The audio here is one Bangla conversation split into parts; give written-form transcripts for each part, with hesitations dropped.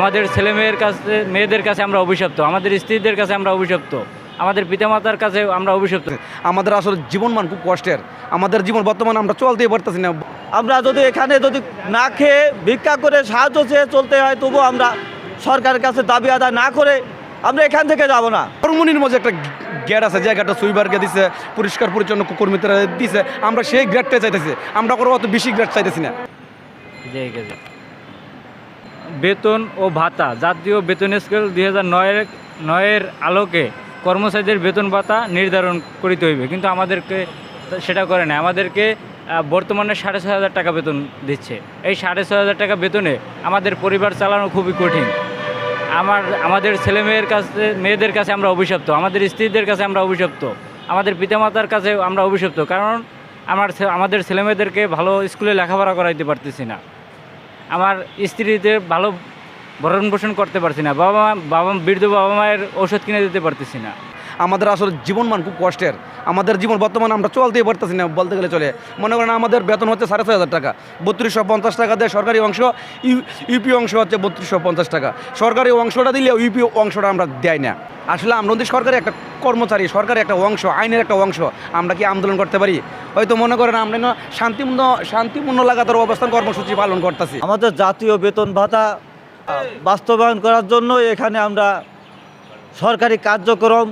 আমাদের মেয়েদের কাছে আমরা অভিশপ্ত, আমাদের স্ত্রীদের কাছে আমরা অভিশপ্ত, আমাদের পিতামাতার কাছে আমরা অভিশপ্ত। আমাদের আসলে জীবনমান খুব কষ্টের। আমাদের জীবন বর্তমানে আমরা চলতেই পারতেছি না। আমরা যদি এখানে না খেয়ে ভিক্ষা করে সাহায্য চেয়ে চলতে হয়, তবু আমরা সরকারের কাছে দাবি আদায় না করে আমরা এখান থেকে যাব না। কর্মনির মধ্যে একটা গ্যাট আছে, জায়গাটা সুইবারকে দিছে, পরিষ্কার পরিচ্ছন্ন কর্মীরা দিছে, আমরা সেই গ্রেডটাই চাইতেছি। আমরা কোনো অত বেশি গ্রেড চাইতেছি না। বেতন ও ভাতা, জাতীয় বেতন স্কেল 2009-এর আলোকে কর্মচারীদের বেতন ভাতা নির্ধারণ করিতে হইবে, কিন্তু আমাদেরকে সেটা করে না। আমাদেরকে বর্তমানে 6,500 টাকা বেতন দিচ্ছে। এই 6,500 টাকা বেতনে আমাদের পরিবার চালানো খুবই কঠিন। আমাদের মেয়েদের কাছে আমরা অভিশপ্ত, আমাদের স্ত্রীদের কাছে আমরা অভিশপ্ত, আমাদের পিতামাতার কাছে আমরা অভিশপ্ত। কারণ আমাদের ছেলেমেয়েদেরকে ভালো স্কুলে লেখাপড়া করাইতে পারতেছি না, আমার স্ত্রীদের ভালো ভরণ পোষণ করতে পারছি না, বৃদ্ধ বাবা মায়ের ওষুধ কিনে দিতে পারতেছি না। আমাদের আসলে জীবনমান খুব কষ্টের। আমাদের জীবন বর্তমানে আমরা চলতেই পারতেছি না বলতে গেলে চলে। মনে করেন আমাদের বেতন হচ্ছে 6,500 টাকা, 3250 টাকা দেয় সরকারি অংশ, ইউপি অংশ হচ্ছে 3250 টাকা। সরকারি অংশটা দিলে ইউপি অংশটা আমরা দেয় না। আসলে আমরা যদি সরকারি একটা কর্মচারী, সরকারি একটা অংশ, আইনের একটা অংশ, আমরা কি আন্দোলন করতে পারি? হয়তো মনে করেন আমরা শান্তিপূর্ণ লাগাতার অবস্থান কর্মসূচি পালন করতেছি। আমাদের জাতীয় বেতন ভাতা বাস্তবায়ন করার জন্য এখানে আমরা সরকারি কার্যক্রম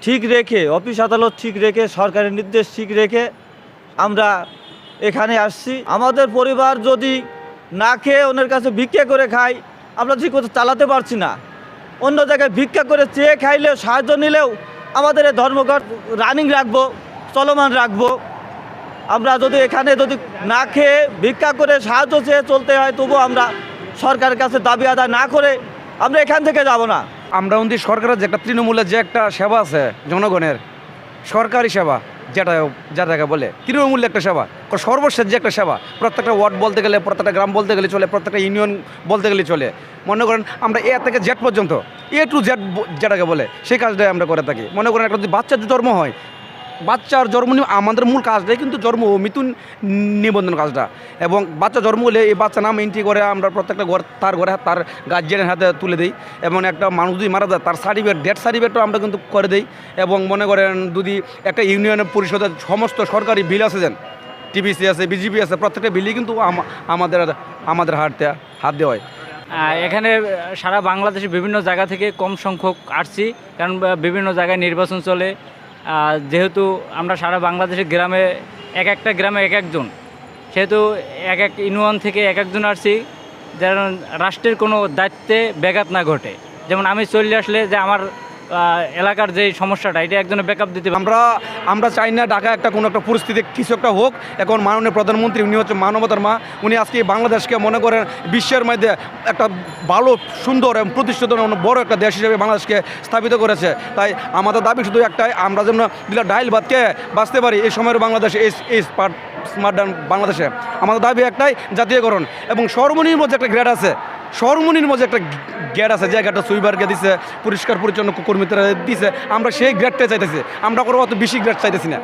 ঠিক রেখে, অফিস আদালত ঠিক রেখে, সরকারি নির্দেশ ঠিক রেখে আমরা এখানে আসছি। আমাদের পরিবার যদি না খেয়ে অন্যের কাছে ভিক্ষা করে খাই, আমরা ঠিক মতো চালাতে পারছি না। অন্য জায়গায় ভিক্ষা করে চেয়ে খাইলেও, সাহায্য নিলেও আমাদের এই ধর্মঘট রানিং রাখবো, চলমান রাখবো। আমরা এখানে না খেয়ে ভিক্ষা করে সাহায্য চেয়ে চলতে হয়, তবু আমরা সরকারের কাছে দাবি আদায় না করে আমরা এখান থেকে যাব না। আমরা সরকারের যে একটা তৃণমূলের যে একটা সেবা আছে জনগণের, সরকারি সেবা যেটাকে বলে তৃণমূলের একটা সেবা, সর্বশেষ যে একটা সেবা, প্রত্যেকটা ওয়ার্ড বলতে গেলে, প্রত্যেকটা গ্রাম বলতে গেলে চলে, প্রত্যেকটা ইউনিয়ন বলতে গেলে চলে। মনে করেন আমরা এ থেকে জেড পর্যন্ত, A to Z যেটাকে বলে, সেই কাজটাই আমরা করে থাকি। মনে করেন একটা যদি বাচ্চার জন্ম হয়, বাচ্চার জন্ম আমাদের মূল কাজটাই কিন্তু জন্ম ও মৃত্যু নিবন্ধন কাজটা। এবং বাচ্চা জন্ম হলে এই বাচ্চা নাম এন্ট্রি করে আমরা প্রত্যেকটা তার ঘরে তার গার্জিয়ানের হাতে তুলে দিই। এবং একটা মানুষ যদি মারা যায়, তার সার্টিফিকেট, ডেথ সার্টিফিকেটও আমরা কিন্তু করে দিই। এবং মনে করেন যদি একটা ইউনিয়নের পরিষদের সমস্ত সরকারি বিল আছে, যেন টিবিসি আছে, বিজিপি আছে, প্রত্যেকটা বিলই কিন্তু আমাদের হাত দেওয়া হয়। এখানে সারা বাংলাদেশে বিভিন্ন জায়গা থেকে কম সংখ্যক আসছি, কারণ বিভিন্ন জায়গায় নির্বাচন চলে। যেহেতু আমরা সারা বাংলাদেশের গ্রামে, একটা গ্রামে একজন, সেহেতু এক ইউনিয়ন থেকে একজন আসছি, যেন রাষ্ট্রের কোনো দায়িত্বে ব্যাঘাত না ঘটে। যেমন আমি চলে আসলে যে আমার এলাকার যে সমস্যাটা, এটা একজনের ব্যাকআপ দিতে। আমরা চাই না ঢাকা একটা কোনো একটা পরিস্থিতি কিছু একটা হোক। এখন মাননীয় প্রধানমন্ত্রী, উনি হচ্ছে মানবতার মা, উনি আজকে বাংলাদেশকে মনে করেন বিশ্বের মধ্যে একটা ভালো, সুন্দর এবং প্রতিষ্ঠিত বড় একটা দেশ হিসেবে বাংলাদেশকে স্থাপিত করেছে। তাই আমাদের দাবি শুধু একটাই, আমরা যেন ডাইল ভাতকে বাঁচতে পারি এই সময়ের বাংলাদেশে, এই স্মার্ট বাংলাদেশে। আমাদের দাবি একটাই, জাতীয়করণ। এবং সর্বনিম্ন যে একটা গ্রেড আছে, জায়গাটা সুইবারকে দিছে, পরিষ্কার পরিচ্ছন্ন কর্মীরা দিছে, আমরা সেই গ্রেডটাই চাইতেছি। আমরা কোনো অত বেশি গ্রেড চাইতেছি না।